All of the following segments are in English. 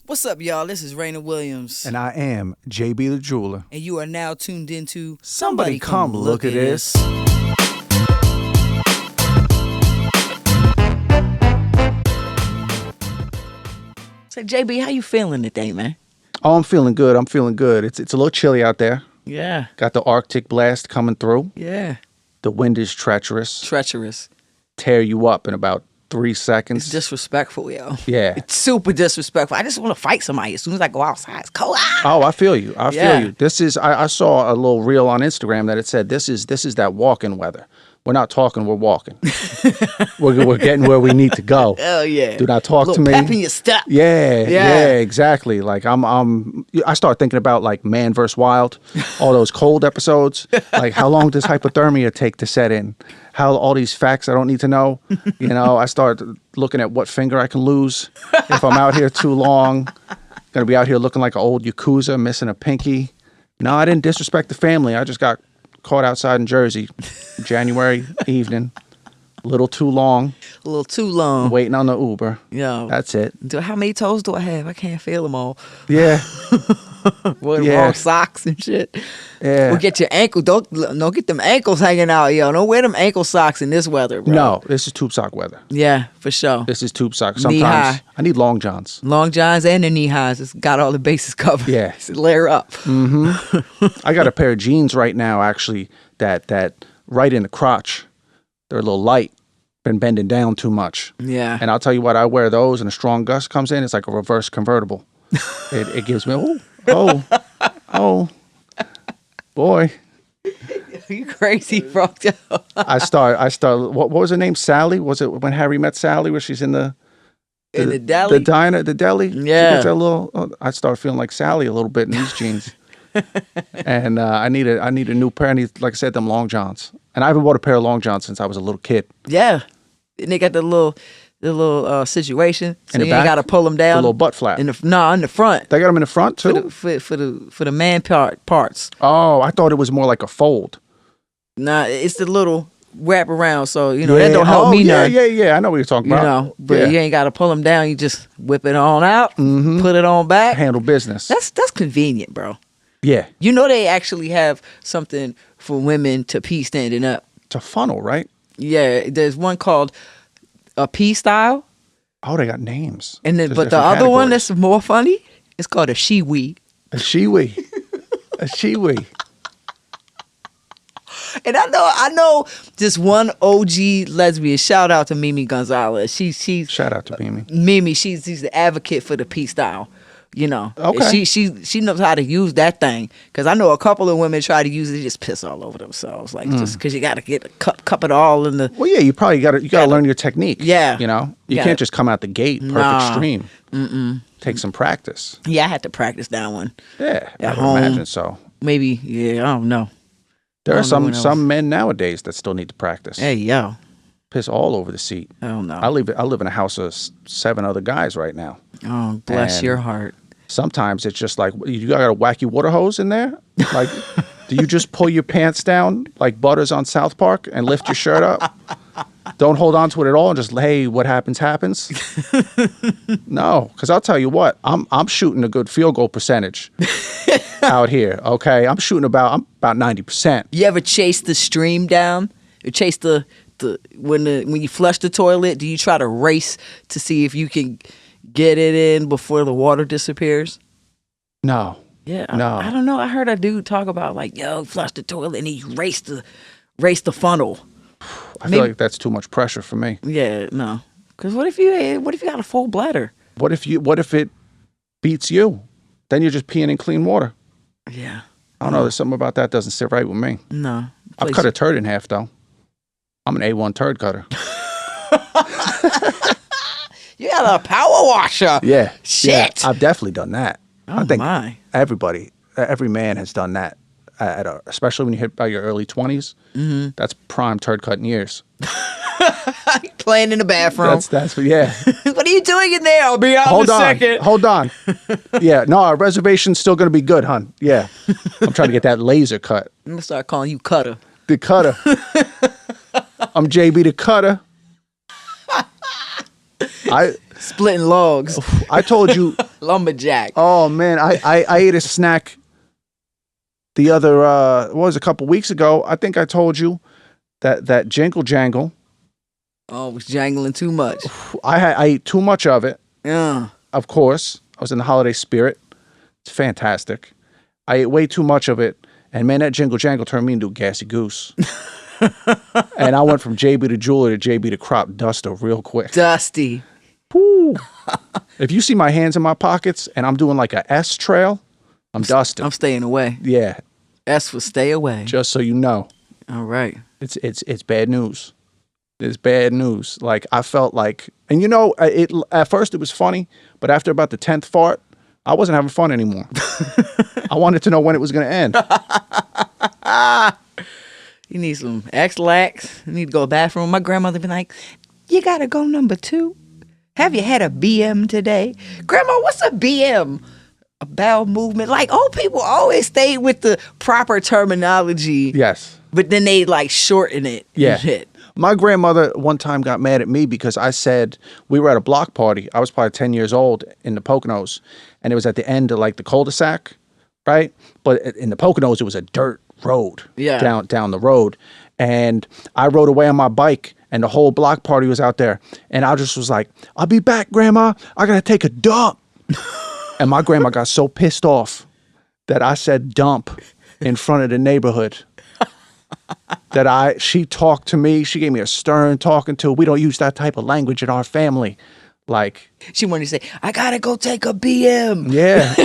What's up, y'all? This is Reina Williams. And I am JB the Jeweler. And you are now tuned into Somebody Come Look at This. So, JB, how you feeling today, man? Oh, I'm feeling good. It's a little chilly out there. Yeah. Got the Arctic blast coming through. Yeah. The wind is treacherous. Treacherous. Tear you up in about 3 seconds. It's disrespectful, yo. Yeah. It's super disrespectful. I just want to fight somebody as soon as I go outside. It's cold. Oh, I feel you. I feel you. This is. I saw a little reel on Instagram that it said this is that walking weather. We're not talking. We're walking. we're getting where we need to go. Hell yeah. Do not talk to me. Pep in your step. Yeah, exactly. Like I start thinking about like Man vs. Wild, all those cold episodes. Like how long does hypothermia take to set in? How all these facts I don't need to know. You know, I start looking at what finger I can lose if I'm out here too long. Gonna be out here looking like an old Yakuza, missing a pinky. No, I didn't disrespect the family. I just got caught outside in Jersey, January evening. A little too long. Waiting on the Uber. Yo. That's it. How many toes do I have? I can't feel them all. Yeah. With wrong socks and shit. Yeah. Or get your ankle. Don't get them ankles hanging out, yo. Don't wear them ankle socks in this weather, bro. No, this is tube sock weather. Yeah, for sure. This is tube sock. Knee Sometimes high. I need long johns. Long johns and the knee highs. It's got all the bases covered. Yeah. So layer up. I got a pair of jeans right now, actually, that right in the crotch. They're a little light. Been bending down too much. Yeah. And I'll tell you what, I wear those and a strong gust comes in. It's like a reverse convertible. It gives me, oh, boy. You crazy, bro. I start. What was her name? Sally? Was it when Harry met Sally, where she's in the deli? the diner, the deli? Yeah. She gets that little. I start feeling like Sally a little bit in these jeans. And I need a new pair. I need, like I said, them long johns. And I haven't bought a pair of long johns since I was a little kid. Yeah. And they got the little situation, so In the you ain't back? got to pull them down. The little butt flap. In the front. They got them in the front too. For the man parts. Oh, I thought it was more like a fold. Nah, it's the little wrap around. So that don't help me none. Yeah. I know what you're talking about. But you ain't got to pull them down. You just whip it on out, put it on back. Handle business. That's convenient, bro. Yeah. You know they actually have something for women to pee standing up. It's a funnel, right? Yeah, there's one called a pee style. Oh, they got names. And then, There's but the different other one categories. that's more funny, it's called a she-wee. A shiwi. A shiwi. And I know this one OG lesbian. Shout out to Mimi Gonzalez. She's Shout out to Mimi. Mimi. She's the advocate for the pee style. You know, Okay. She knows how to use that thing. Because I know a couple of women try to use it, just piss all over themselves. Like just because you got to get a cup it all in the. Well, yeah, you probably got to learn your technique. Yeah. You know, you Yeah. can't just come out the gate perfect Nah. stream. Take some practice. Yeah, I had to practice that one. Yeah, I At would home. imagine so. Maybe, I don't know. There I are don't know when some men nowadays that still need to practice. Hey, yo. Piss all over the seat. I don't know. I live in a house of 7 other guys right now. Oh, bless And your heart. Sometimes it's just like, you got a wacky water hose in there? Like, do you just pull your pants down like Butters on South Park and lift your shirt up? Don't hold on to it at all and just, hey, what happens, happens? No, because I'll tell you what, I'm shooting a good field goal percentage out here, okay? I'm about 90%. You ever chase the stream down? Or chase when you flush the toilet, do you try to race to see if you can get it in before the water disappears? No. Yeah. No. I don't know. I heard a dude talk about like, flush the toilet and he raced the funnel. I feel like that's too much pressure for me. Yeah, no. Because what if you got a full bladder? What if it beats you? Then you're just peeing in clean water. Yeah. I don't know. There's something about that doesn't sit right with me. No. I've cut a turd in half though. I'm an A1 turd cutter. You got a power washer. Yeah. Shit. Yeah, I've definitely done that. Oh, I think my. every man has done that. Especially when you hit about your early 20s. Mm-hmm. That's prime turd cutting years. Playing in the bathroom. That's yeah. What are you doing in there? I'll be out in a second. Hold on. Yeah, no, our reservation's still going to be good, hon. Yeah. I'm trying to get that laser cut. I'm going to start calling you Cutter. The cutter. I'm JB the cutter. I Splitting logs. I told you. Lumberjack. Oh man, I ate a snack the other what was it, a couple weeks ago. I think I told you that jingle jangle. Oh, it was jangling too much. I ate too much of it. Yeah. Of course, I was in the holiday spirit. It's fantastic. I ate way too much of it, and man, that jingle jangle turned me into a gassy goose. And I went from JB to jeweler to JB to crop duster real quick. Dusty. Woo. If you see my hands in my pockets and I'm doing like a S trail, I'm dusting. I'm staying away. Yeah, S for stay away. just so you know, All right. it's bad news. It's bad news. Like I felt like, and you know, it at first it was funny, but after about the 10th fart, I wasn't having fun anymore. I wanted to know when it was going to end. You need some X-Lax. You need to go to the bathroom. My grandmother be like, you got to go number 2. Have you had a BM today? Grandma, what's a BM? A bowel movement. Like, old people always stay with the proper terminology. Yes. But then they like shorten it. Yeah. And shit. My grandmother one time got mad at me because I said we were at a block party. I was probably 10 years old in the Poconos, and it was at the end of like the cul-de-sac, right? But in the Poconos, it was a dirt road down the road. And I rode away on my bike, and the whole block party was out there. And I just was like, I'll be back, Grandma. I got to take a dump. And my grandma got so pissed off that I said dump in front of the neighborhood. She talked to me. She gave me a stern talking to. We don't use that type of language in our family. Like, she wanted to say, I got to go take a BM. yeah.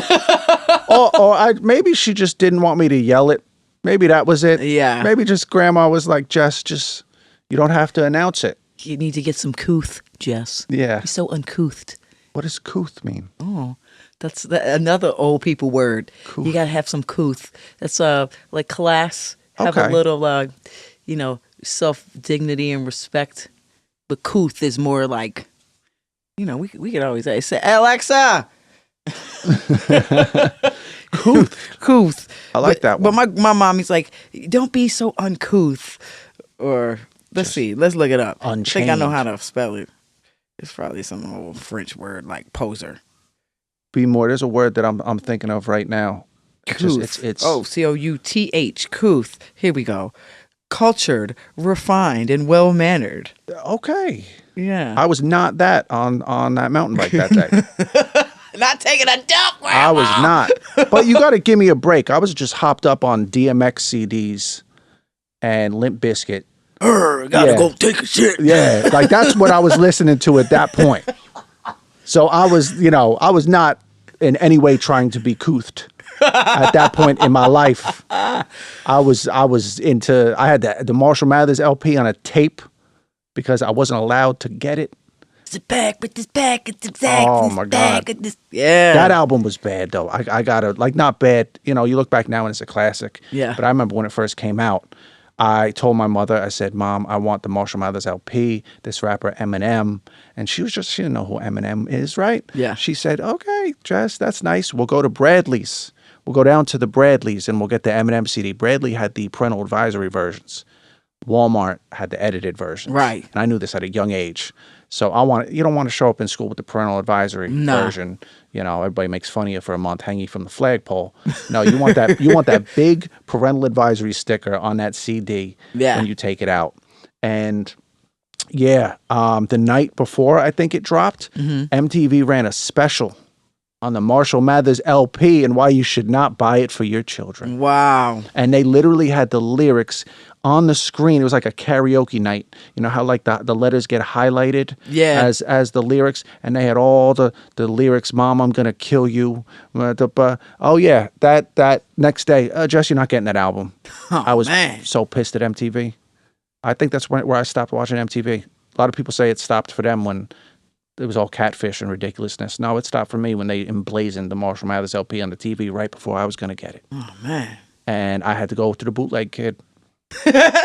Maybe she just didn't want me to yell it. Maybe that was it. Yeah. Maybe just grandma was like, just, you don't have to announce it. You need to get some couth, Jess. Yeah. You're so uncouthed. What does couth mean? Oh, that's another old people word. Couth. You got to have some couth. That's like class. Have a Okay. little, self-dignity and respect. But couth is more like, we could always say, Alexa. Couth. I like that one. But my mommy's like, don't be so uncouth. Or let's see, let's look it up. Unchained. I think I know how to spell it. It's probably some old French word like poser. Be more. There's a word that I'm thinking of right now. Couth. It's Couth. Couth. Here we go. Cultured, refined, and well-mannered. okay. Yeah. I was not that on that mountain bike that day. Not taking a dump, Grandma. I was not. But you got to give me a break. I was just hopped up on DMX CDs and Limp Bizkit. Gotta go take a shit. Yeah, like that's what I was listening to at that point. So I was not in any way trying to be couthed at that point in my life. I had the Marshall Mathers LP on a tape because I wasn't allowed to get it. It's back with this back. It's exact. Oh my God. Yeah. That album was bad though. I gotta, like, not bad. You look back now and it's a classic. Yeah. But I remember when it first came out, I told my mother, I said, Mom, I want the Marshall Mathers LP, this rapper Eminem. And she didn't know who Eminem is, right? Yeah. She said, okay, Jess, that's nice. We'll go to Bradley's. We'll go down to the Bradley's and we'll get the Eminem CD. Bradley had the parental advisory versions. Walmart had the edited versions. Right. And I knew this at a young age. So you don't want to show up in school with the parental advisory version. Everybody makes fun of you for a month hanging from the flagpole. No, you want that big parental advisory sticker on that CD when you take it out. And the night before I think it dropped, MTV ran a special on the Marshall Mathers LP and why you should not buy it for your children. Wow. And they literally had the lyrics on the screen. It was like a karaoke night. You know how like the letters get highlighted as the lyrics, and they had all the lyrics. Mom, I'm gonna kill you. That next day, Jess, you're not getting that album. Oh, I was man. so pissed at MTV. I think that's where I stopped watching MTV. A lot of people say it stopped for them when it was all catfish and ridiculousness. No, it stopped for me when they emblazoned the Marshall Mathers LP on the TV right before I was gonna get it. Oh man. And I had to go to the bootleg kid. I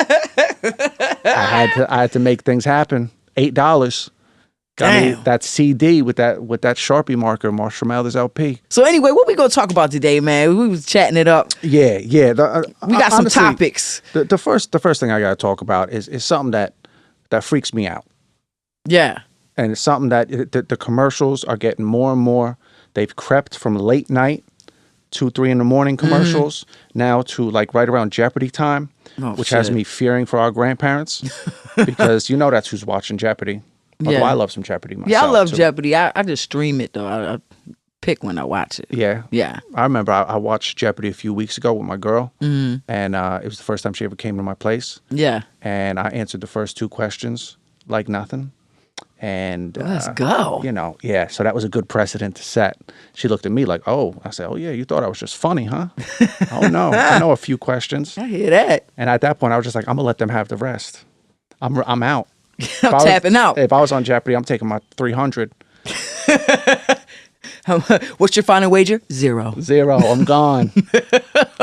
had to make things happen. $8. Got me that CD with that Sharpie marker, Marshall Mathers LP. So anyway, what we gonna talk about today, man? We was chatting it up. Yeah. We got some topics. The first thing I gotta talk about is something that freaks me out. Yeah. And it's something that the commercials are getting more and more. They've crept from late night, 2, 3 in the morning commercials, now to like right around Jeopardy time, which has me fearing for our grandparents because that's who's watching Jeopardy. Although I love some Jeopardy myself. Yeah, I love too. Jeopardy. I just stream it though. I pick when I watch it. Yeah. Yeah. I remember I watched Jeopardy a few weeks ago with my girl, and it was the first time she ever came to my place. Yeah. And I answered the first 2 questions like nothing. And let's go. So that was a good precedent to set. She looked at me like, oh. I said, oh, yeah, you thought I was just funny, huh? Oh, no. I know a few questions. I hear that. And at that point, I was just like, I'm going to let them have the rest. I'm out. I'm tapping out. If I was on Jeopardy, I'm taking my 300. What's your final wager? 0. I'm gone.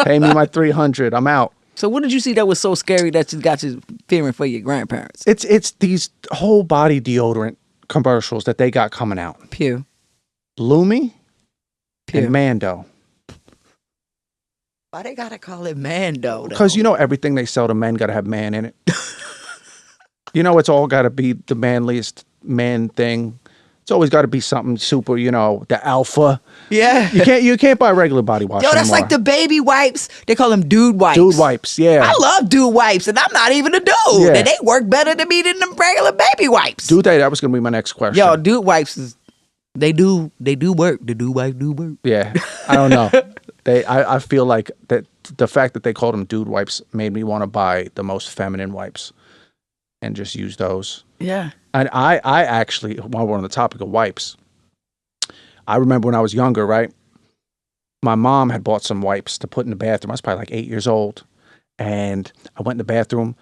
Pay me my 300. I'm out. So what did you see that was so scary that you got you fearing for your grandparents? It's these whole body deodorant commercials that they got coming out. Pew. Lumi and Mando. Why they gotta call it Mando? Because everything they sell to men got to have man in it. It's all got to be the manliest man thing. It's always got to be something super, the alpha. Yeah. You can't buy regular body wash that's anymore. like the baby wipes. They call them dude wipes. Dude wipes, yeah. I love dude wipes, and I'm not even a dude. Yeah. And they work better to me than the regular baby wipes. That was going to be my next question. Yo, dude wipes, they do work. The dude wipes do work. Yeah, I don't know. I feel like that the fact that they called them dude wipes made me want to buy the most feminine wipes and just use those. Yeah. And I actually, while we're on the topic of wipes, I remember when I was younger, right? My mom had bought some wipes to put in the bathroom. I was probably like 8 years old. And I went in the bathroom,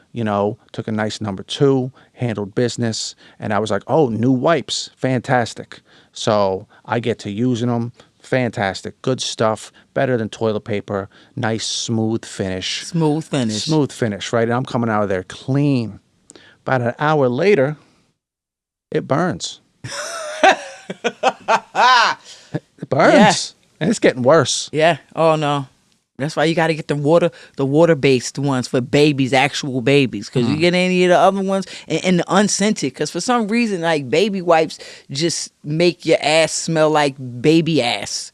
took a nice number 2, handled business. And I was like, oh, new wipes. Fantastic. So I get to using them. Fantastic. Good stuff. Better than toilet paper. Nice, smooth finish. Smooth finish, right? And I'm coming out of there clean. About an hour later, it burns. It burns. Yeah. And it's getting worse. Yeah. Oh, no. That's why you got to get the water-based ones for babies, actual babies. Because you get any of the other ones, and the unscented. Because for some reason, like, baby wipes just make your ass smell like baby ass.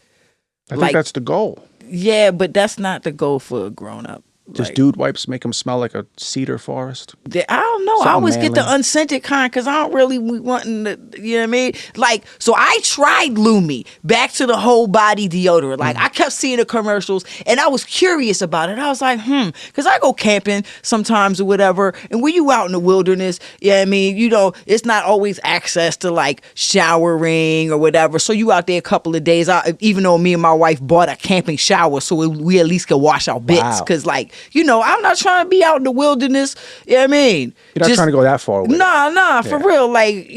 I think that's the goal. Yeah, but that's not the goal for a grown-up. Does dude wipes make them smell like a cedar forest? I don't know. I always get the unscented kind because I don't really want the, you know what I mean? Like, so I tried Lumi, back to the whole body deodorant. Like, I kept seeing the commercials and I was curious about it. I was like, because I go camping sometimes or whatever. And when you out in the wilderness, you know what I mean? It's not always access to like showering or whatever. So you out there a couple of days, even though me and my wife bought a camping shower so we at least could wash our bits. Because like, I'm not trying to be out in the wilderness. You know what I mean? You're not trying to go that far away. Nah, for real. Like,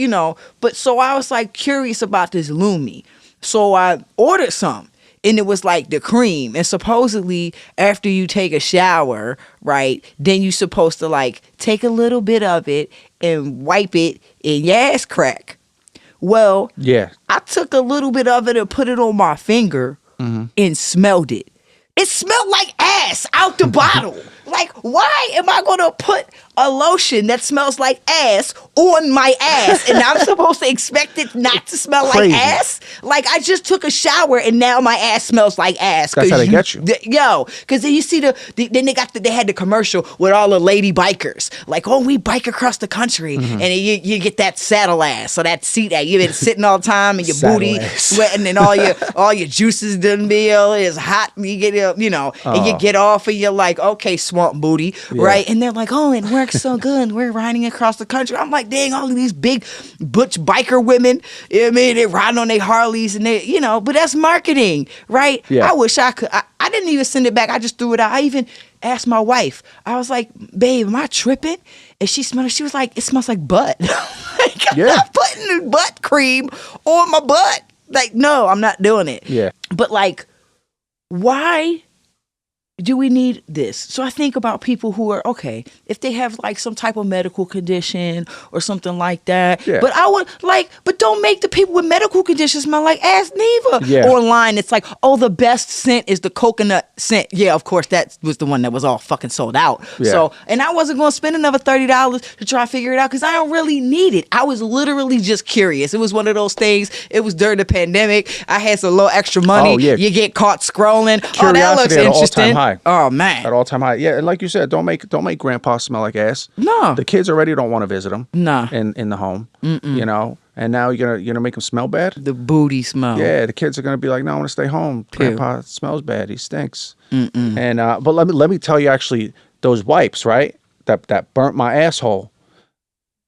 but so I was like curious about this Lumi. So I ordered some. And it was like the cream. And supposedly after you take a shower, right, then you're supposed to like take a little bit of it and wipe it in your ass crack. Well, yeah, I took a little bit of it and put it on my finger and smelled it. It smelled like ass out the bottle. Like, why am I going to put a lotion that smells like ass on my ass and I'm supposed to expect it not to smell like ass? Like, I just took a shower and now my ass smells like ass. That's how they get you. Because then you see then they had the commercial with all the lady bikers. Like, oh, we bike across the country. And you get that saddle ass. So that seat ass. You've been sitting all the time and your booty sweating and all your juices done be is hot. And you get, and you get off and you're like, okay, swamp booty, right? And they're like, oh, it works so good. We're riding across the country. I'm like, dang, all of these big butch biker women, you know what I mean? They're riding on their Harleys and they, but that's marketing, right? Yeah. I wish I could. I didn't even send it back. I just threw it out. I even asked my wife. I was like, babe, am I tripping? And she smelled it. She was like, it smells like butt. I'm not putting the butt cream on my butt. Like, no, I'm not doing it. Yeah. But like, why do we need this? So I think about people who are, okay, if they have like some type of medical condition or something like that. Yeah. But I would like, but don't make the people with medical conditions smell like ass neither. Yeah. Online, it's like, oh, the best scent is the coconut scent. Yeah, of course, that was the one that was all fucking sold out. Yeah. So, and I wasn't going to spend another $30 to try to figure it out because I don't really need it. I was literally just curious. It was one of those things. It was during the pandemic. I had some little extra money. Oh, yeah. You get caught scrolling. Curiosity oh, that looks at an interesting. all-time high. Oh man, At all-time high. Yeah, and like you said, don't make grandpa smell like ass. No. The kids already don't want to visit him. Nah. In the home. You know, and now you're gonna make him smell bad. The booty smell. Yeah, the kids are gonna be like, no, I want to stay home. Ew. Grandpa smells bad. He stinks. And but let me tell you, actually, those wipes, right? That burnt my asshole.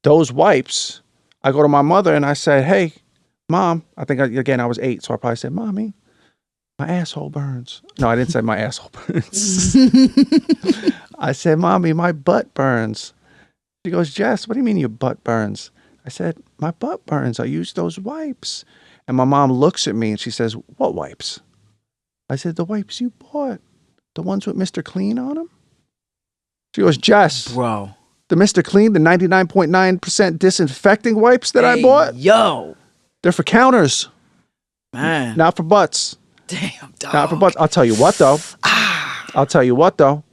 Those wipes. I go to my mother and I said, hey, Mom. I think I was 8, so I probably said, Mommy, my asshole burns. No, I didn't say my asshole burns. I said, Mommy, my butt burns. She goes, Jess, what do you mean your butt burns? I said, my butt burns. I use those wipes. And my mom looks at me and she says, what wipes? I said, the wipes you bought. The ones with Mr. Clean on them? She goes, Jess. Bro. The Mr. Clean, the 99.9% disinfecting wipes that I bought? Yo. They're for counters. Man. Not for butts. Damn, dog. Not for butts. I'll tell you what, though. I'll tell you what, though.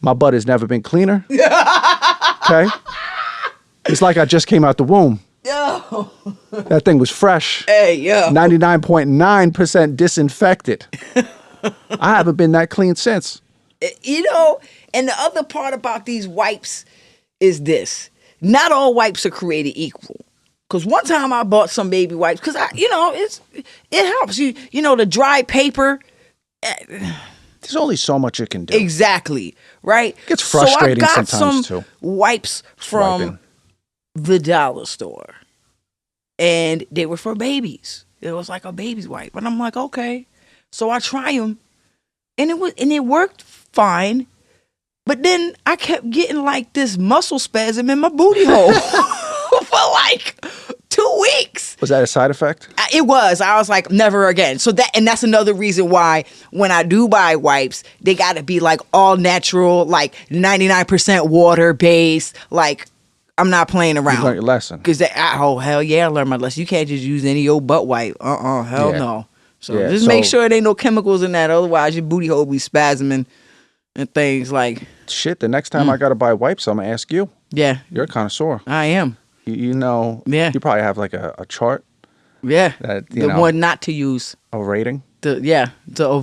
My butt has never been cleaner. Okay? It's like I just came out the womb. Yo. That thing was fresh. Hey, yo. 99.9% disinfected. I haven't been that clean since. You know, and the other part about these wipes is this. Not all wipes are created equal. Because one time I bought some baby wipes, because it helps. You know, the dry paper. There's only so much it can do. Exactly. Right? It gets frustrating so I got sometimes, some too. wipes from Wiping. the dollar store. And they were for babies. It was like a baby's wipe. And I'm like, okay. So I try them. And it worked fine. But then I kept getting like this muscle spasm in my booty hole for like 2 weeks. Was that a side effect? It was. I was like, never again. So that's another reason why when I do buy wipes, they got to be like all natural, like 99% water based. Like I'm not playing around. You learned your lesson. Because oh hell yeah, I learned my lesson. You can't just use any old butt wipe. Hell Yeah. no. So Yeah, just make sure there ain't no chemicals in that. Otherwise, your booty hole be spasming and things like. Shit, the next time I got to buy wipes, I'm going to ask you. Yeah, You're a connoisseur. I am. You know, Yeah. you probably have like a chart, Yeah, that, the one not to use. a rating. The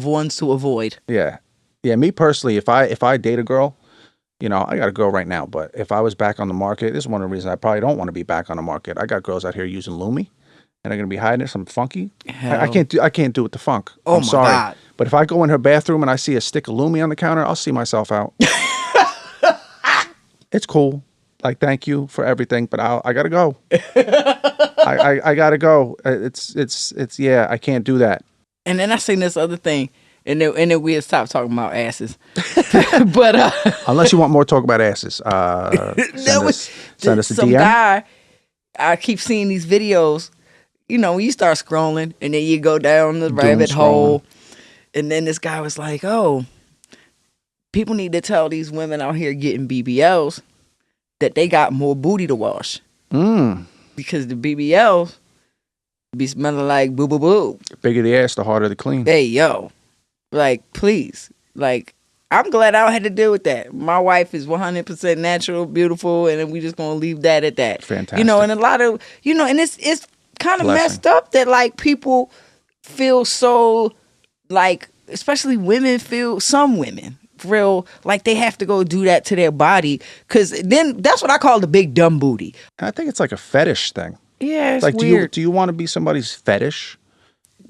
ones to avoid. Yeah. Yeah, me personally, if I date a girl, I got a girl right now, but if I was back on the market, this is one of the reasons I probably don't want to be back on the market. I got girls out here using Lumi, and they're going to be hiding it, some funky. I can't do with the funk. Oh, I'm my sorry. God. But if I go in her bathroom and I see a stick of Lumi on the counter, I'll see myself out. It's cool. Like, thank you for everything, but I gotta go. I gotta go. Yeah, I can't do that. And then I seen this other thing, and then we had stopped talking about asses. But Unless you want more talk about asses, send us a some DM. guy, I keep seeing these videos. When you start scrolling, and then you go down the rabbit hole, and then this guy was like, "Oh, people need to tell these women out here getting BBLs that they got more booty to wash. Because the BBLs be smelling like boo boo boo. The bigger the ass, the harder the clean. Hey, yo. Like, please. Like, I'm glad I don't have to deal with that. My wife is 100% natural, beautiful, and then we just going to leave that at that. Fantastic. And a lot of, and it's kind of Blessing. messed up that, like, people feel so, like, especially some women feel like they have to go do that to their body, because then that's what I call the big dumb booty. I think it's like a fetish thing. Yeah, it's like, weird. do you want to be somebody's fetish,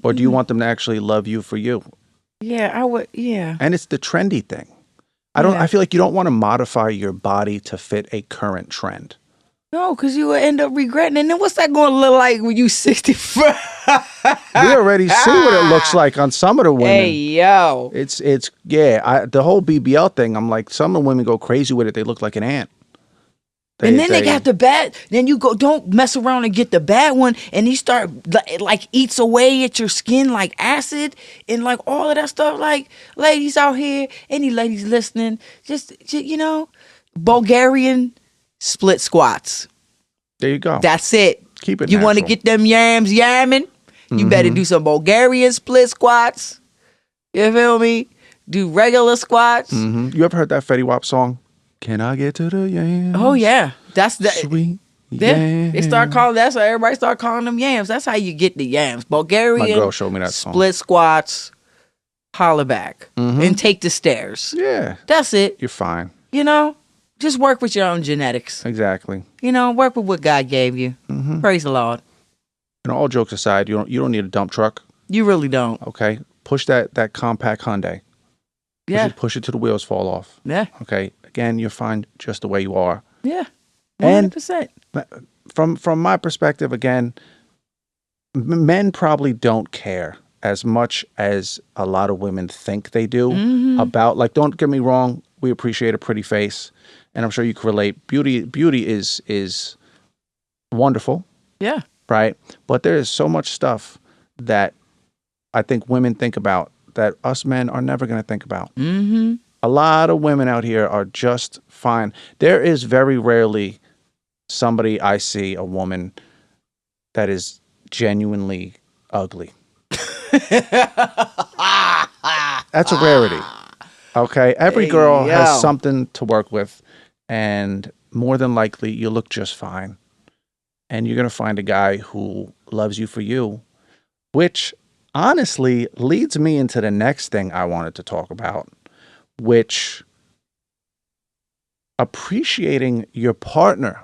or do you want them to actually love you for you? Yeah, I would. Yeah, And it's the trendy thing. I feel like you don't want to modify your body to fit a current trend. no, because you would end up regretting. And then what's that going to look like when you 65? We already see what it looks like on some of the women. Hey, yo. The whole BBL thing, I'm like, some of the women go crazy with it. They look like an ant. And then they got the bad. Then you go, don't mess around and get the bad one, and you start like eats away at your skin like acid and like all of that stuff. Like ladies out here, any ladies listening, just Bulgarian split squats. There you go. That's it. Keep it. You want to get them yams yamming? You better do some Bulgarian split squats. You feel me? Do regular squats. You ever heard that Fetty Wap song? Can I get to the yams? Oh yeah, that's the sweet yams. They start calling. That's how everybody start calling them yams. That's how you get the yams. Bulgarian. My girl showed me that song. Split squats, holla back, and take the stairs. Yeah, that's it. You're fine. Just work with your own genetics. Exactly. Work with what God gave you. Praise the Lord. All jokes aside, you don't need a dump truck. You really don't. Okay, push that compact Hyundai. Push it till the wheels fall off. Yeah. Okay. Again, you're fine just the way you are. Yeah. 100%. And from my perspective, again, men probably don't care as much as a lot of women think they do about, like, don't get me wrong, we appreciate a pretty face, and I'm sure you can relate. Beauty is wonderful. Yeah. Right? But there is so much stuff that I think women think about that us men are never going to think about. A lot of women out here are just fine. There is very rarely somebody I see, a woman, that is genuinely ugly. That's a rarity. Okay? Every girl has something to work with, and more than likely, you look just fine. And you're going to find a guy who loves you for you, which honestly leads me into the next thing I wanted to talk about, which appreciating your partner.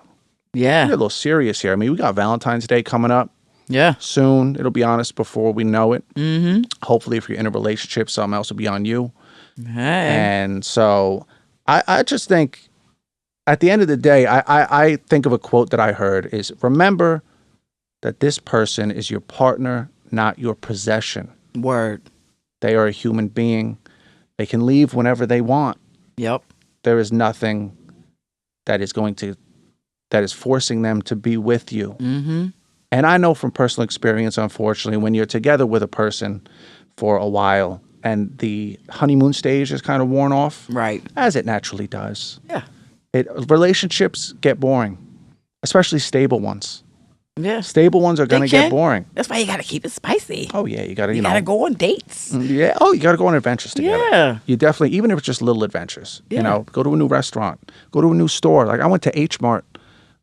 Yeah. We're a little serious here. I mean, we got Valentine's Day coming up. Yeah. Soon. It'll be honest before we know it. Hopefully, if you're in a relationship, something else will be on you. Hey. And so I just think at the end of the day, I think of a quote that I heard is, remember that this person is your partner, not your possession. Word. They are a human being. They can leave whenever they want. Yep. There is nothing that is forcing them to be with you. And I know from personal experience, unfortunately, when you're together with a person for a while and the honeymoon stage is kind of worn off, right, as it naturally does. Yeah. Relationships get boring, especially stable ones. Yeah. Stable ones are going to get boring. That's why you got to keep it spicy. Oh, yeah. You got to, you got to go on dates. Yeah. Oh, you got to go on adventures together. Yeah. You definitely, even if it's just little adventures, go to a new restaurant, go to a new store. Like I went to H Mart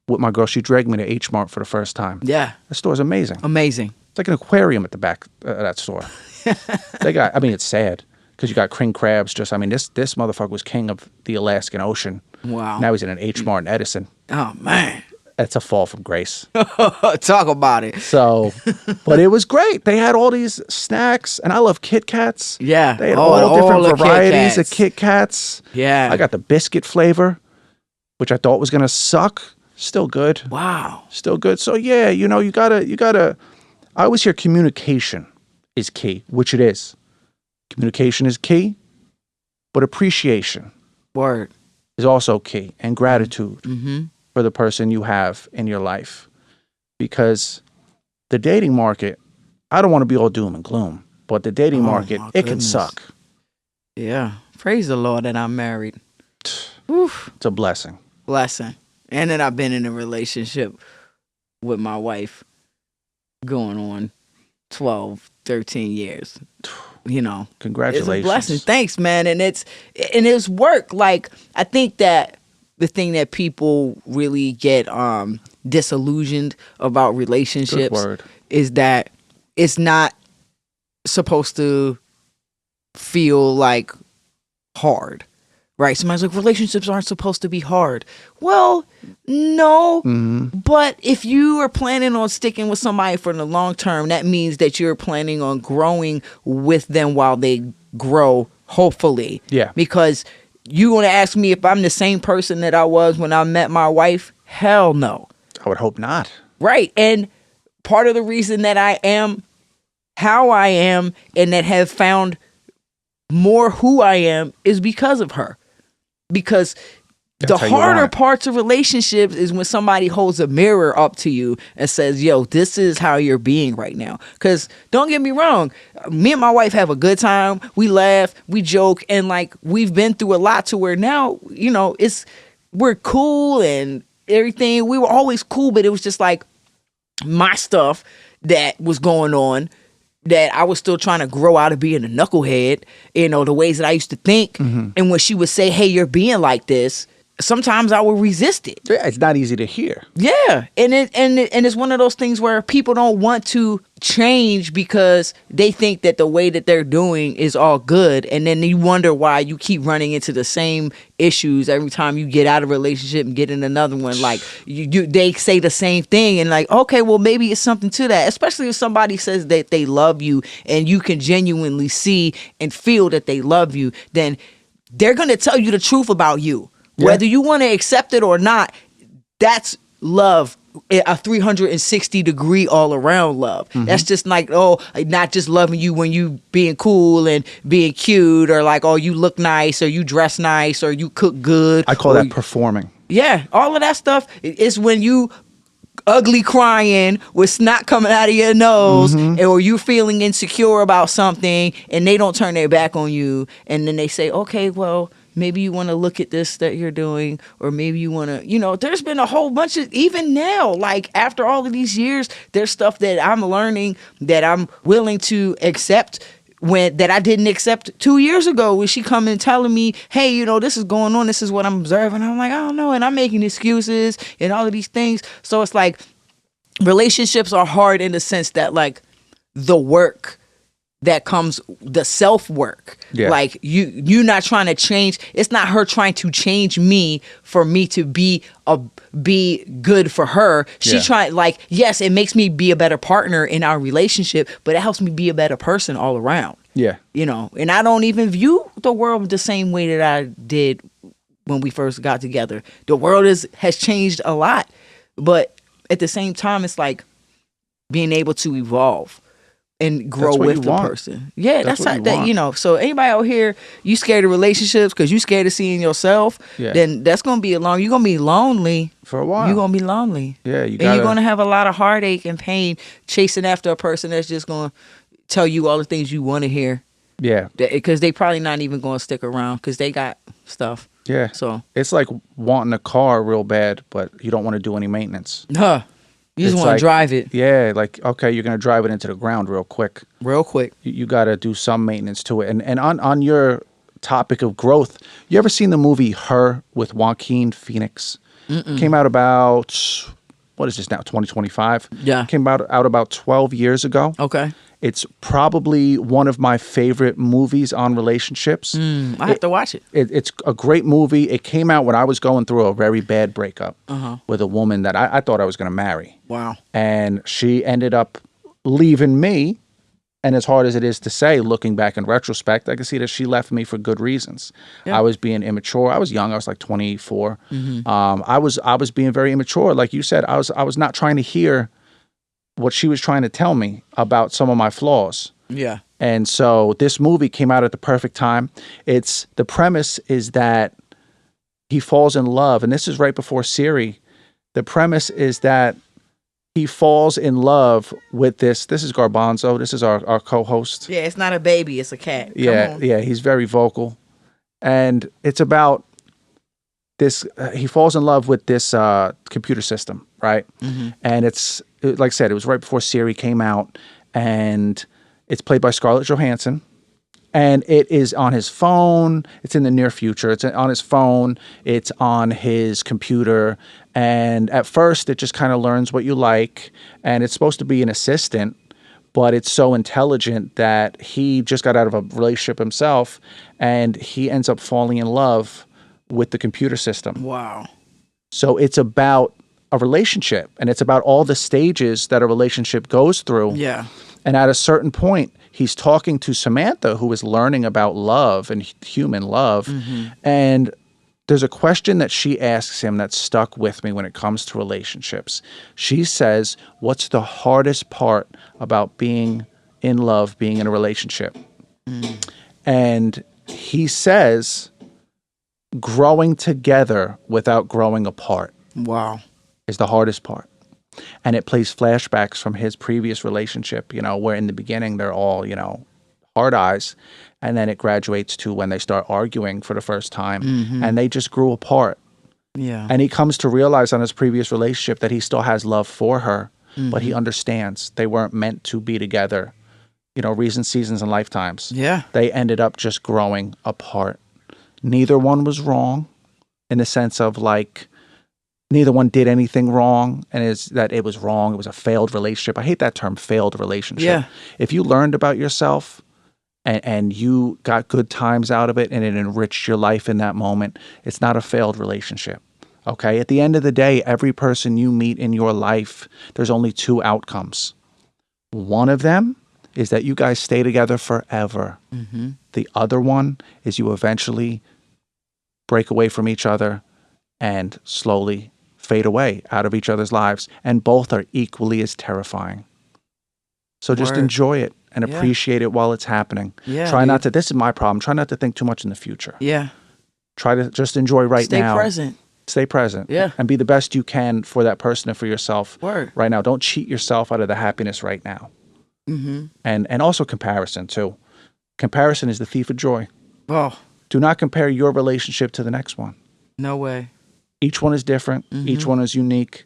with my girl. She dragged me to H Mart for the first time. Yeah. The store's amazing. Amazing. It's like an aquarium at the back of that store. It's sad because you got king crabs. This motherfucker was king of the Alaskan Ocean. Wow. Now he's in an H Mart in Edison. Oh, man. That's a fall from grace. Talk about it. So, but it was great. They had all these snacks, and I love Kit Kats. Yeah. They had all different varieties of Kit Kats. Yeah. I got the biscuit flavor, which I thought was going to suck. Still good. Wow. Still good. So, yeah, you gotta, I always hear communication is key, which it is. Communication is key, but appreciation. Word. Is also key, and gratitude. For the person you have in your life. Because the dating market, I don't want to be all doom and gloom, but the dating market, it can suck. Yeah. Praise the Lord that I'm married. Oof. It's a blessing. Blessing. And then I've been in a relationship with my wife going on 12, 13 years. Congratulations. It's a blessing. Thanks, man. And it's work. Like, I think that the thing that people really get disillusioned about relationships is that it's not supposed to feel like hard, right? Somebody's like, relationships aren't supposed to be hard. Well, no, but if you are planning on sticking with somebody for the long term, that means that you're planning on growing with them while they grow, hopefully. Yeah. Because you want to ask me if I'm the same person that I was when I met my wife? Hell no. I would hope not. Right. And part of the reason that I am how I am and that have found more who I am is because of her. Because The how you want harder it. parts of relationships is when somebody holds a mirror up to you and says, yo, this is how you're being right now. Because don't get me wrong, me and my wife have a good time. We laugh, we joke, and like we've been through a lot to where now, you know, we're cool and everything. We were always cool, but it was just like my stuff that was going on that I was still trying to grow out of being a knucklehead, you know, the ways that I used to think. And when she would say, hey, you're being like this, sometimes I would resist it. Yeah, it's not easy to hear. Yeah, and it's one of those things where people don't want to change because they think that the way that they're doing is all good, and then you wonder why you keep running into the same issues every time you get out of a relationship and get in another one. Like they say the same thing, and like, okay, well maybe it's something to that. Especially if somebody says that they love you, and you can genuinely see and feel that they love you, then they're gonna tell you the truth about you. Yeah. Whether you want to accept it or not, that's love, a 360-degree all-around love. That's just like, oh, not just loving you when you being cool and being cute, or like, oh, you look nice, or you dress nice, or you cook good. I call that performing. Yeah, all of that stuff is when you ugly crying with snot coming out of your nose, or you feeling insecure about something, and they don't turn their back on you, and then they say, okay, well, maybe you want to look at this that you're doing, or maybe you want to, you know, there's been a whole bunch of, even now, like after all of these years, there's stuff that I'm learning that I'm willing to accept that I didn't accept 2 years ago, when she come in telling me, hey, you know, this is going on, this is what I'm observing. I'm like, I don't know, and I'm making excuses and all of these things. So it's like relationships are hard in the sense that like the work that comes, the self-work. Yeah. Like you're not trying to change. It's not her trying to change me for me to be good for her. She trying, like, yes, it makes me be a better partner in our relationship, but it helps me be a better person all around. Yeah. You know, and I don't even view the world the same way that I did when we first got together. The world has changed a lot, but at the same time, it's like being able to evolve and grow with the person. Yeah, that's how that, you know. So anybody out here, you scared of relationships because you scared of seeing yourself, then that's gonna be you're gonna be lonely for a while. You're gonna be lonely. Yeah, and you're gonna have a lot of heartache and pain chasing after a person that's just gonna tell you all the things you want to hear. Yeah, because they probably not even gonna stick around because they got stuff. Yeah, so it's like wanting a car real bad, but you don't want to do any maintenance. Huh. You just want to drive it. Yeah, like, okay, you're going to drive it into the ground real quick. Real quick. You got to do some maintenance to it. And on your topic of growth, you ever seen the movie Her with Joaquin Phoenix? Came out about, what is this now, 2025? Yeah. Came out about 12 years ago. Okay. It's probably one of my favorite movies on relationships. I have to watch it. It's a great movie. It came out when I was going through a very bad breakup with a woman that I thought I was going to marry. Wow. And she ended up leaving me. And as hard as it is to say, looking back in retrospect, I can see that she left me for good reasons. Yeah. I was being immature. I was young. I was like 24. I was being very immature. Like you said, I was not trying to hear what she was trying to tell me about some of my flaws. Yeah. And so this movie came out at the perfect time. The premise is that he falls in love, and this is right before Siri. The premise is that he falls in love with this is Garbanzo. This is our co-host. Yeah, it's not a baby, it's a cat. Yeah, he's very vocal. And it's about this, he falls in love with this computer system, right? And it's, like I said, it was right before Siri came out, and it's played by Scarlett Johansson, and it is on his phone. It's in the near future. It's on his phone. It's on his computer. And at first, it just kind of learns what you like, and it's supposed to be an assistant, but it's so intelligent that he just got out of a relationship himself, and he ends up falling in love with the computer system. Wow. So it's about a relationship, and it's about all the stages that a relationship goes through. Yeah. And at a certain point, he's talking to Samantha, who is learning about love and human love. And there's a question that she asks him that stuck with me when it comes to relationships. She says, what's the hardest part about being in love, being in a relationship? And he says, growing together without growing apart Wow. is the hardest part. And it plays flashbacks from his previous relationship, where in the beginning they're all, hard eyes. And then it graduates to when they start arguing for the first time and they just grew apart. Yeah. And he comes to realize on his previous relationship that he still has love for her, but he understands they weren't meant to be together. Reasons, seasons, and lifetimes. Yeah. They ended up just growing apart. Neither one was wrong in the sense of like, neither one did anything wrong, and is that it was wrong. It was a failed relationship. I hate that term, failed relationship. Yeah. If you learned about yourself and you got good times out of it and it enriched your life in that moment, it's not a failed relationship. Okay? At the end of the day, every person you meet in your life, there's only two outcomes. One of them is that you guys stay together forever. The other one is you eventually break away from each other and slowly fade away out of each other's lives. And both are equally as terrifying. So just enjoy it and appreciate it while it's happening. Yeah, Try not to, this is my problem, try not to think too much in the future. Yeah. Try to just enjoy right now. Stay present. Stay present. Yeah. And be the best you can for that person and for yourself right now. Don't cheat yourself out of the happiness right now. And also comparison too. Comparison is the thief of joy. Oh, Do not compare your relationship to the next one. no way. Each one is different. Each one is unique.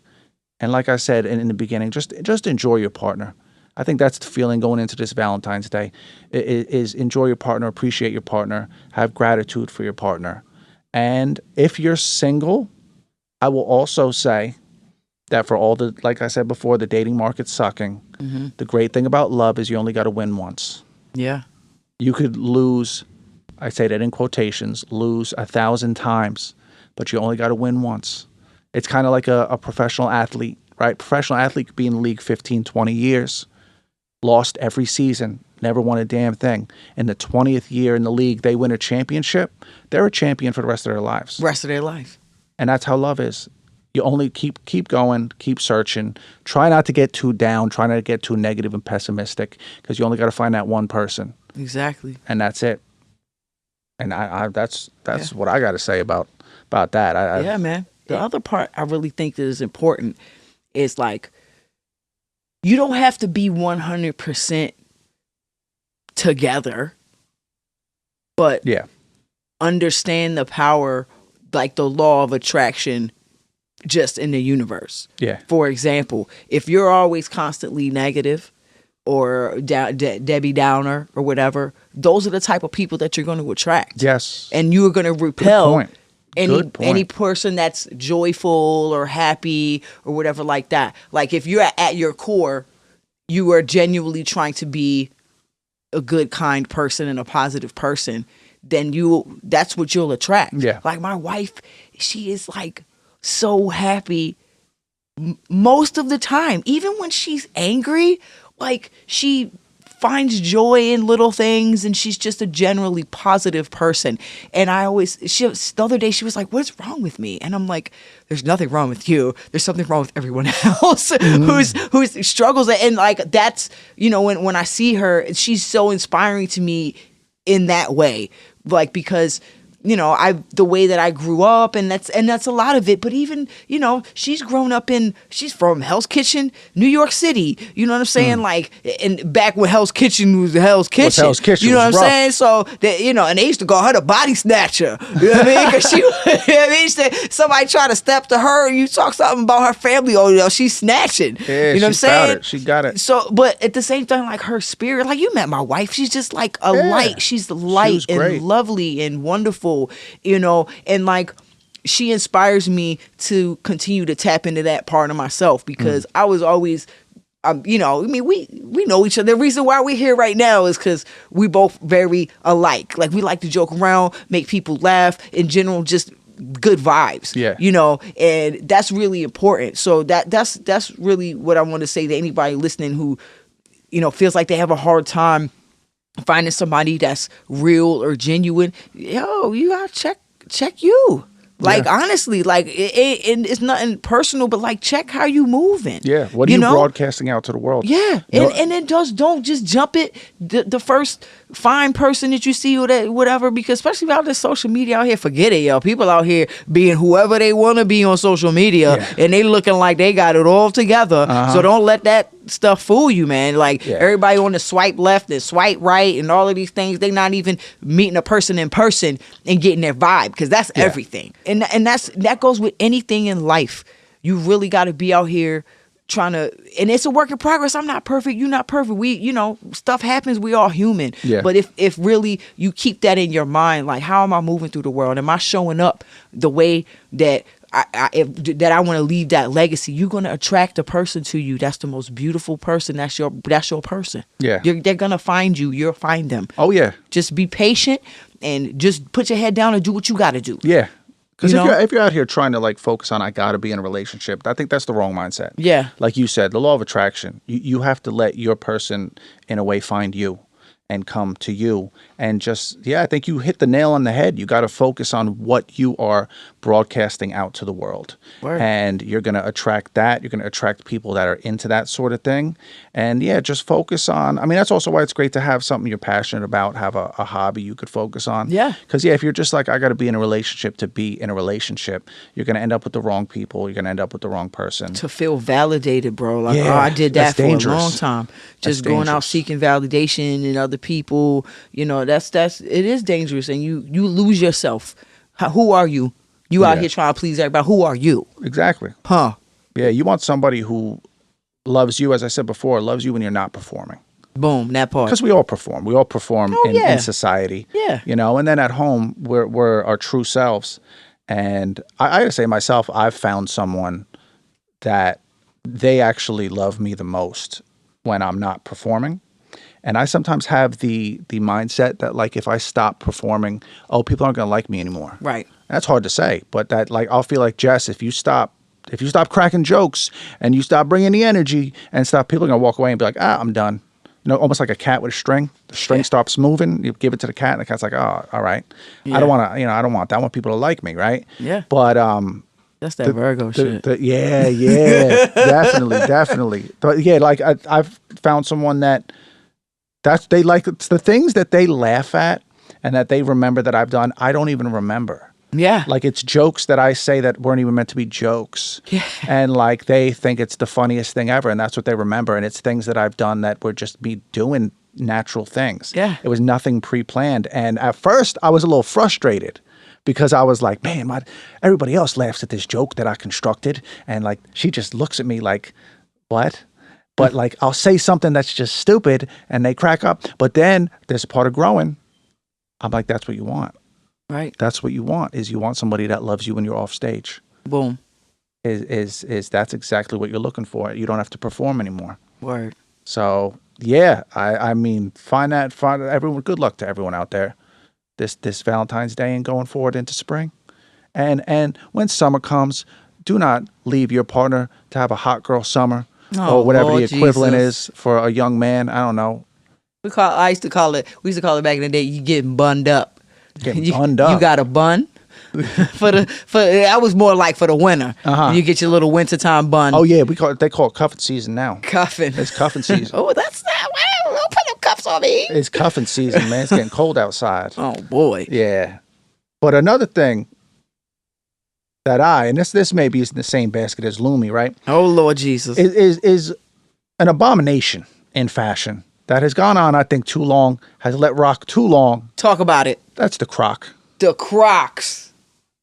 And like I said in the beginning, just enjoy your partner. I think that's the feeling going into this Valentine's Day is enjoy your partner, appreciate your partner, have gratitude for your partner. And if you're single, I will also say that for all the, like I said before, the dating market's sucking. The great thing about love is you only got to win once. Yeah. You could lose, I say that in quotations, lose 1,000 times, but you only got to win once. It's kind of like a professional athlete, right? Professional athlete could be in the league 15, 20 years, lost every season, never won a damn thing. In the 20th year in the league, they win a championship. They're a champion for the rest of their lives. Rest of their life. And that's how love is. You only keep going, keep searching. Try not to get too down. Try not to get too negative and pessimistic because you only got to find that one person. Exactly. And that's it. And I that's what I got to say about that. Yeah, man. The other part I really think that is important is like, you don't have to be 100% together, but understand the power, like the law of attraction just in the universe. Yeah. For example, if you're always constantly negative or Debbie Downer or whatever, those are the type of people that you're going to attract. Yes. And you are going to repel any person that's joyful or happy or whatever like that. Like if you're at your core, you are genuinely trying to be a good, kind person and a positive person, then that's what you'll attract. Yeah. Like my wife, she is like so happy most of the time. Even when she's angry, like she finds joy in little things and she's just a generally positive person. And the other day she was like, "What's wrong with me?" And I'm like, "There's nothing wrong with you. There's something wrong with everyone else who struggles." And like, that's, when I see her, she's so inspiring to me in that way. Like, because the way that I grew up, and that's a lot of it. But even, she's grown up she's from Hell's Kitchen, New York City. You know what I'm saying? Like, and back when Hell's Kitchen was Hell's Kitchen. Hell's Kitchen, you know what was I'm rough. saying? So, and they used to call her the body snatcher. You know what I mean? Because somebody try to step to her, you talk something about her family, she's snatching. Yeah, you know what I'm saying? She got it. So, but at the same time, like her spirit, like you met my wife, she's just like a light. She's light and great. lovely and wonderful, and like she inspires me to continue to tap into that part of myself because I was always, we know each other. The reason why we're here right now is because we both very alike. Like we like to joke around, make people laugh, in general, just good vibes. Yeah. And that's really important. So that's really what I want to say to anybody listening who, feels like they have a hard time finding somebody that's real or genuine. You gotta check you. Like, honestly, like, it's nothing personal, but like, check how you moving. Yeah. What are you broadcasting out to the world? Yeah. And then don't just jump it the first fine person that you see or that whatever, because especially out this social media out here, forget it, yo. People out here being whoever they want to be on social media, and they looking like they got it all together. So don't let that stuff fool you, man. Like, everybody on the swipe left and swipe right and all of these things, they not even meeting a person in person and getting their vibe, because that's everything. And that goes with anything in life. You really got to be out here trying to, and it's a work in progress. I'm not perfect. You're not perfect. We, stuff happens. We all human. Yeah. But if really you keep that in your mind, like, how am I moving through the world? Am I showing up the way that that I want to leave that legacy? You're going to attract a person to you that's the most beautiful person. That's your person. Yeah. They're going to find you. You'll find them. Oh, yeah. Just be patient and just put your head down and do what you got to do. Yeah. Because if you're out here trying to like focus on I got to be in a relationship, I think that's the wrong mindset. Yeah. Like you said, the law of attraction, you have to let your person in a way find you and come to you. And just, I think you hit the nail on the head. You got to focus on what you are broadcasting out to the world. Word. And you're going to attract that. You're going to attract people that are into that sort of thing. And just focus on, I mean, that's also why it's great to have something you're passionate about, have a hobby you could focus on. Yeah. Because, if you're just like, I got to be in a relationship to be in a relationship, you're going to end up with the wrong people. You're going to end up with the wrong person. To feel validated, bro. Like, I did that for dangerous. a long time. Just going out seeking validation in other people. It is dangerous, and you lose yourself. Who are you? You out here trying to please everybody. Who are you? Exactly. Huh. Yeah, you want somebody who loves you, as I said before, loves you when you're not performing. Boom, that part. Because we all perform. We all perform in society. Yeah. And then at home, we're our true selves. And I gotta say myself, I've found someone that they actually love me the most when I'm not performing. And I sometimes have the mindset that, like, if I stop performing, people aren't going to like me anymore. Right. That's hard to say, but that, like, I'll feel like, Jess, if you stop cracking jokes and you stop bringing the energy and stuff, people are going to walk away and be like, I'm done. Almost like a cat with a string. The string stops moving. You give it to the cat, and the cat's like, oh, all right. Yeah. I don't want to, I don't want that. I want people to like me, right? Yeah. But that's that Virgo shit. Definitely. But like I've found someone they like the things that they laugh at and that they remember that I've done. I don't even remember. Yeah. Like, it's jokes that I say that weren't even meant to be jokes. Yeah. And like, they think it's the funniest thing ever, and that's what they remember. And it's things that I've done that were just me doing natural things. Yeah. It was nothing pre-planned. And at first I was a little frustrated because I was like, man, everybody else laughs at this joke that I constructed. And like, she just looks at me like, what? But like, I'll say something that's just stupid and they crack up. But then there's a part of growing. I'm like, that's what you want. Right. That's what you want, is you want somebody that loves you when you're off stage. Boom. Is that's exactly what you're looking for. You don't have to perform anymore. Word. So I mean, find everyone. Good luck to everyone out there this Valentine's Day and going forward into spring. And when summer comes, do not leave your partner to have a hot girl summer or whatever Lord the equivalent Jesus. is for a young man. I don't know. We used to call it back in the day, you getting bunned up. Bunned up. You got a bun for that was more like for the winter. You get your little wintertime bun. Oh yeah, they call it cuffing season now. Cuffing. It's cuffing season. Oh, that's not. Well, don't put no cuffs on me. It's cuffing season, man. It's getting cold outside. Oh boy. Yeah. But another thing that and this maybe is in the same basket as Lumi, right? Oh Lord Jesus. Is an abomination in fashion that has gone on, I think, too long, has let rock too long. Talk about it. That's the Croc. The Crocs.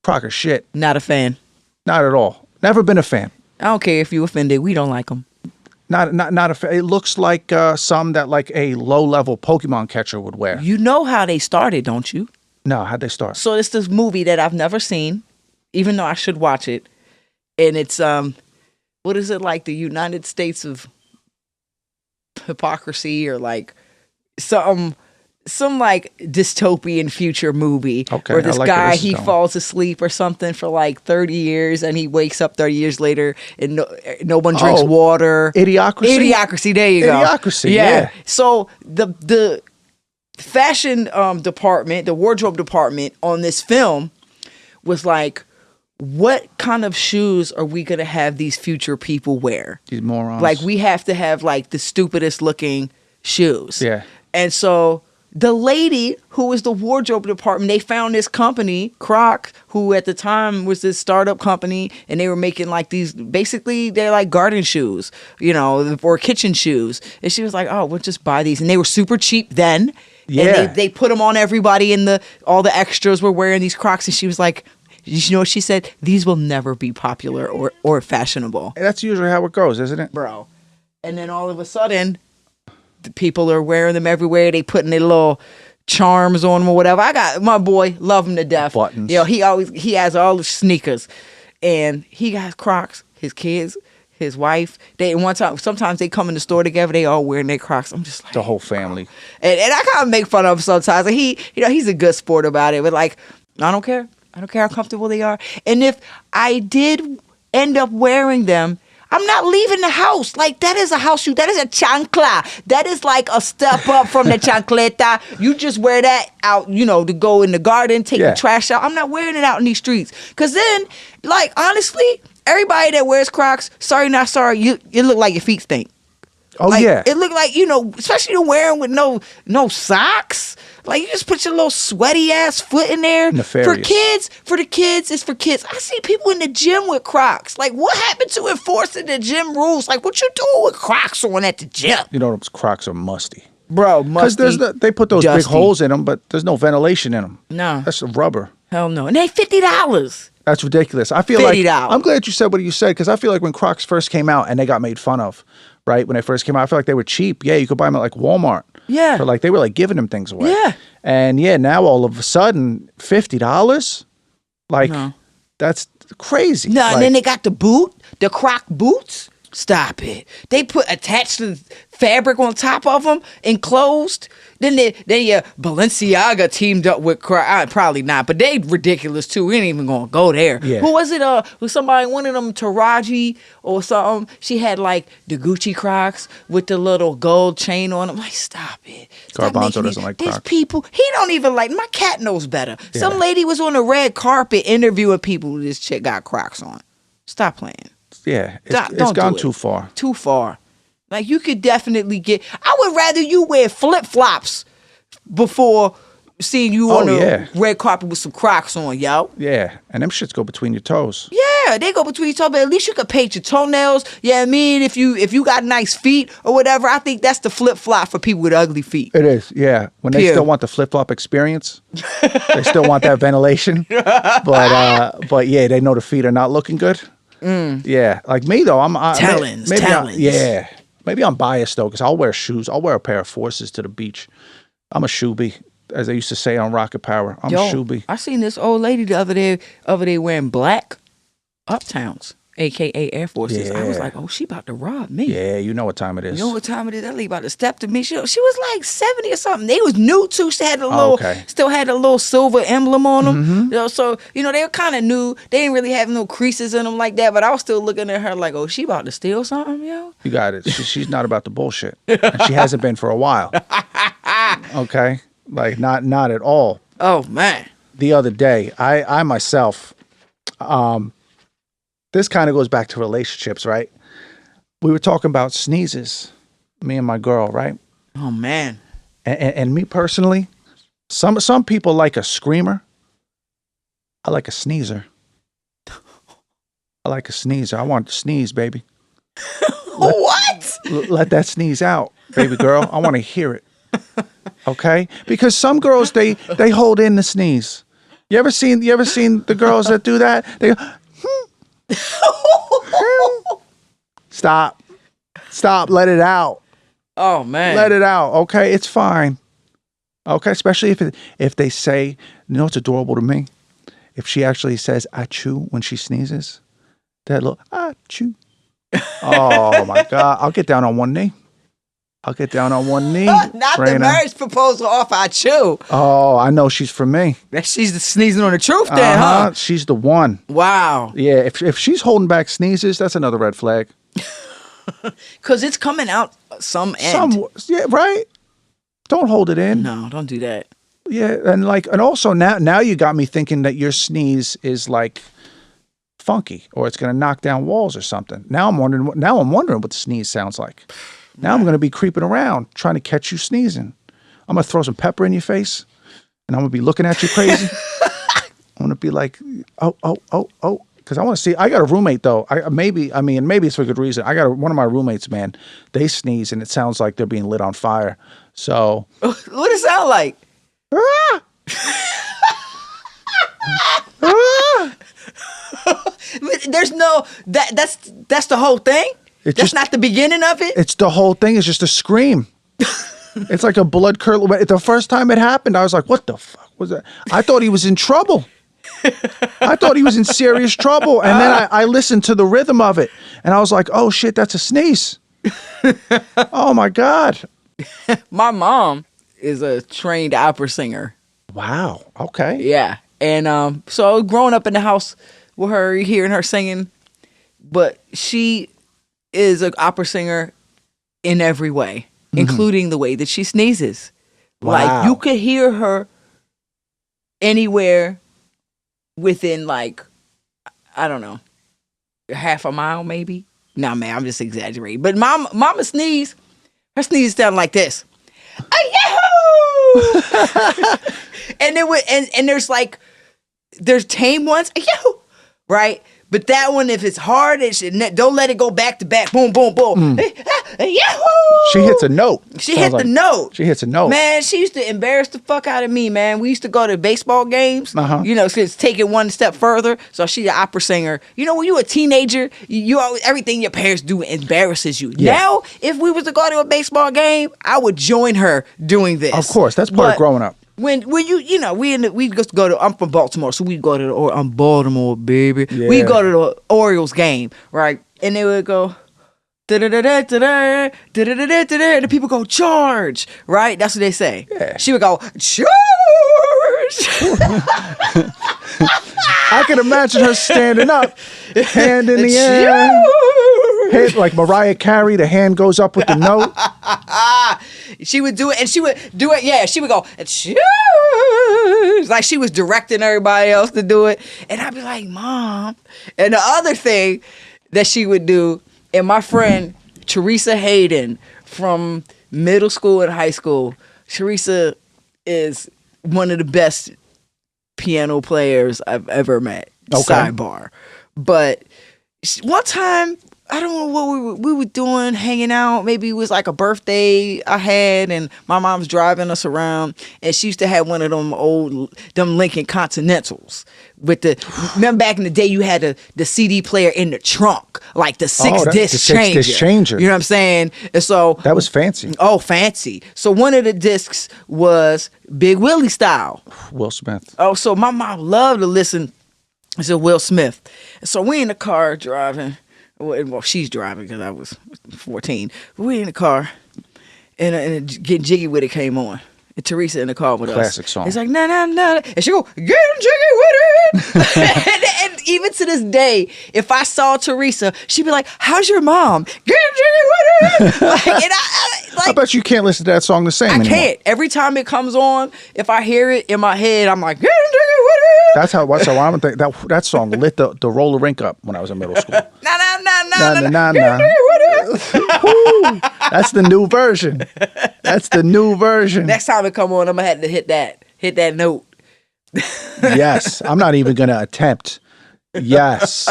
Croc is shit. Not a fan. Not at all. Never been a fan. I don't care if you offended. We don't like them. Not a fan. It looks like some that like a low-level Pokemon catcher would wear. You know how they started, don't you? No, how'd they start? So it's this movie that I've never seen, even though I should watch it. And it's, what is it, like the United States of hypocrisy, or like some like dystopian future movie where this guy, he falls asleep or something for like 30 years and he wakes up 30 years later and no one drinks water. Idiocracy, there you go. Idiocracy, yeah. So the fashion department, the wardrobe department on this film was like, what kind of shoes are we going to have these future people wear? These morons. Like, we have to have, like, the stupidest looking shoes. Yeah. And so the lady who was the wardrobe department, they found this company, Croc, who at the time was this startup company, and they were making, like, these, basically, they're like garden shoes, you know, or kitchen shoes. And she was like, oh, we'll just buy these. And they were super cheap then. Yeah. And they put them on everybody, and all the extras were wearing these Crocs. And she was like, you know what she said? These will never be popular or fashionable. That's usually how it goes, isn't it? Bro. And then all of a sudden, the people are wearing them everywhere. They putting their little charms on them or whatever. I got my boy, love him to death. Buttons. You know, he has all the sneakers. And he got Crocs, his kids, his wife. Sometimes they come in the store together, they all wearing their Crocs. I'm just like, The whole family. and I kind of make fun of him sometimes. And he's a good sport about it. But like, I don't care. I don't care how comfortable they are. And if I did end up wearing them, I'm not leaving the house. Like, that is a house shoe. That is a chancla. That is like a step up from the chancleta. You just wear that out, you know, to go in the garden, take the trash out. I'm not wearing it out in these streets. Because then, like, honestly, everybody that wears Crocs, sorry, not sorry, you look like your feet stink. Oh, like, yeah. It looked like, you know, especially wearing with no socks. Like, you just put your little sweaty ass foot in there. Nefarious. For the kids, it's for kids. I see people in the gym with Crocs. Like, what happened to enforcing the gym rules? Like, what you doing with Crocs on at the gym? You know, those Crocs are musty. Bro, musty. Because they put those dusty. big holes in them, but there's no ventilation in them. No. That's rubber. Hell no. And they $50. That's ridiculous. I feel $50. like, I'm glad you said what you said, because I feel like when Crocs first came out and they got made fun of, right? When they first came out, I feel like they were cheap. Yeah, you could buy them at like Walmart. Yeah. Or like they were like giving them things away. Yeah. And yeah, now all of a sudden, $50? Like, No. that's crazy. No, like, and then they got the Croc boots. Stop it. They put attached to fabric on top of them, enclosed. Then your Balenciaga teamed up with Croc. Probably not, but they ridiculous too. We ain't even gonna go there. Yeah. Who was it? Was somebody, one of them, Taraji or something? She had like the Gucci Crocs with the little gold chain on them. Like, stop it. Stop Garbanzo making doesn't like these Crocs. people. He don't even like. My cat knows better. Yeah. Some lady was on the red carpet interviewing people. This chick got Crocs on. Stop playing. Yeah, Don't it's gone do it. too far. Too far. Like, you could definitely I would rather you wear flip-flops before seeing you on the red carpet with some Crocs on, yo. Yeah, and them shits go between your toes. Yeah, they go between your toes, but at least you could paint your toenails. Yeah, I mean, if you got nice feet or whatever, I think that's the flip-flop for people with ugly feet. It is, yeah. When they still want the flip-flop experience, they still want that ventilation. But yeah, they know the feet are not looking good. Yeah, like me though, talons. Yeah, maybe I'm biased though, because I'll wear shoes. I'll wear a pair of Forces to the beach. I'm a shoebie, as they used to say on Rocket Power. I'm a shoebie. I seen this old lady the other day wearing black Uptowns, aka Air Forces. I was like, oh, she about to rob me. Yeah, you know what time it is. You know what time it is? That lady about to step to me. She was like 70 or something. They was new too. She had still had a little silver emblem on them. Mm-hmm. You know, so they were kind of new. They didn't really have no creases in them like that. But I was still looking at her like, oh, she about to steal something, yo. You got it. She's not about the bullshit, and she hasn't been for a while. Okay, like not at all. Oh man. The other day, I myself, this kind of goes back to relationships, right? We were talking about sneezes, me and my girl, right? Oh man. And me personally, some people like a screamer. I like a sneezer. I like a sneezer. I want to sneeze, baby. What? Let that sneeze out, baby girl. I want to hear it. Okay? Because some girls they hold in the sneeze. You ever seen the girls that do that? They go, Stop. Let it out. Oh man. Let it out. Okay, it's fine. Okay, especially if they say, you know what's adorable to me? If she actually says achoo when she sneezes. That little achoo. Oh my God. I'll get down on one knee. Not Reina. The marriage proposal off achoo. Oh, I know she's for me. She's sneezing on the truth then, huh? She's the one. Wow. Yeah, if she's holding back sneezes, that's another red flag. Because it's coming out some end. Yeah, right? Don't hold it in. No, don't do that. Yeah, and also now you got me thinking that your sneeze is like funky, or it's going to knock down walls or something. Now I'm wondering what the sneeze sounds like. Now I'm going to be creeping around trying to catch you sneezing. I'm going to throw some pepper in your face, and I'm going to be looking at you crazy. I'm going to be like, oh, because I want to see. I got a roommate though. Maybe it's for good reason. I got one of my roommates, man. They sneeze and it sounds like they're being lit on fire. So what does it sound like? Ah! There's no that's the whole thing. That's not the beginning of it. It's the whole thing. It's just a scream. It's like a blood curdle. The first time it happened, I was like, "What the fuck was that?" I thought he was in trouble. I thought he was in serious trouble, and then I listened to the rhythm of it, and I was like, "Oh shit, that's a sneeze!" Oh my god. My mom is a trained opera singer. Wow. Okay. Yeah, and so growing up in the house with her, hearing her singing, but she is an opera singer in every way, including the way that she sneezes. Wow. Like you could hear her anywhere within like, I don't know, half a mile maybe. Nah, man, I'm just exaggerating. But mama sneeze, her sneeze sound like this. Yahoo! And it would, and there's tame ones, yahoo, right? But that one, if it's hard, don't let it go back to back. Boom, boom, boom. Yahoo! She hits a note. She hit the note. She hits a note. Man, she used to embarrass the fuck out of me, man. We used to go to baseball games. You know, so it's take it one step further. So she's an opera singer. You know, when you're a teenager, you always, everything your parents do embarrasses you. Yeah. Now, if we was to go to a baseball game, I would join her doing this. Of course, that's part of growing up. When you know, we just go to, I'm from Baltimore, so we go to I'm Baltimore, baby. Yeah. We go to the Orioles game, right? And they would go da-da-da-da-da-da, da-da-da-da-da-da, and the people go charge, right? That's what they say. Yeah. She would go charge. I can imagine her standing up, hand in the air, head like Mariah Carey. The hand goes up with the note. She would do it, and she would do it. Yeah, she would go charge, like she was directing everybody else to do it, and I'd be like, Mom. And the other thing that she would do, and my friend Teresa Hayden from middle school and high school, Teresa is one of the best piano players I've ever met. Okay. Sidebar. But one time, I don't know what we were doing, hanging out. Maybe it was like a birthday I had, and my mom's driving us around, and she used to have one of them Lincoln Continentals with remember back in the day you had the CD player in the trunk, like the six-disc changer. You know what I'm saying? And so that was fancy. Oh, fancy. So one of the discs was Big Willie style. Will Smith. Oh, so my mom loved to listen to Will Smith. And so we in the car driving. Well, she's driving because I was 14. We in the car, and Getting Jiggy With It came on. And Teresa in the car with us. Classic song. It's like, nah, nah, nah. And she go, Getting Jiggy With It. and even to this day, if I saw Teresa, she'd be like, how's your mom? Getting Jiggy With It. I bet you can't listen to that song the same anymore. I can't. Every time it comes on, if I hear it in my head, I'm like, Getting Jiggy With It. That's how I'm thinking. That song lit the roller rink up when I was in middle school. Nah, nah, nah, nah, nah, nah, nah. That's the new version. That's the new version. Next time it come on, I'm gonna have to hit that note. Yes, I'm not even gonna attempt. Yes,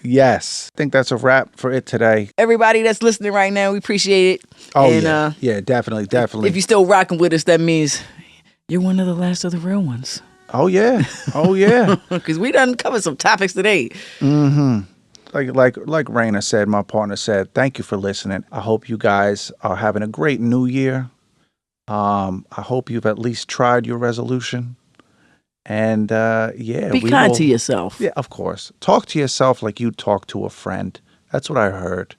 yes. I think that's a wrap for it today. Everybody that's listening right now, we appreciate it. Oh, and, yeah, definitely. If you're still rocking with us, that means you're one of the last of the real ones. Oh yeah, Because we done covered some topics today. Mm-hmm. Like Reina said, my partner said, thank you for listening. I hope you guys are having a great new year. I hope you've at least tried your resolution. And be kind to yourself. Yeah, of course. Talk to yourself like you talk to a friend. That's what I heard.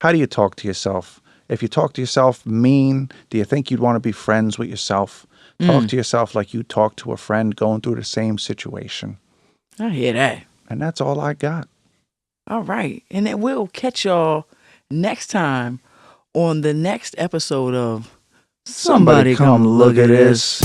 How do you talk to yourself? If you talk to yourself mean, do you think you'd want to be friends with yourself? Talk to yourself like you talk to a friend going through the same situation. I hear that. And that's all I got. All right. And then we'll catch y'all next time on the next episode of Somebody Come Look at This.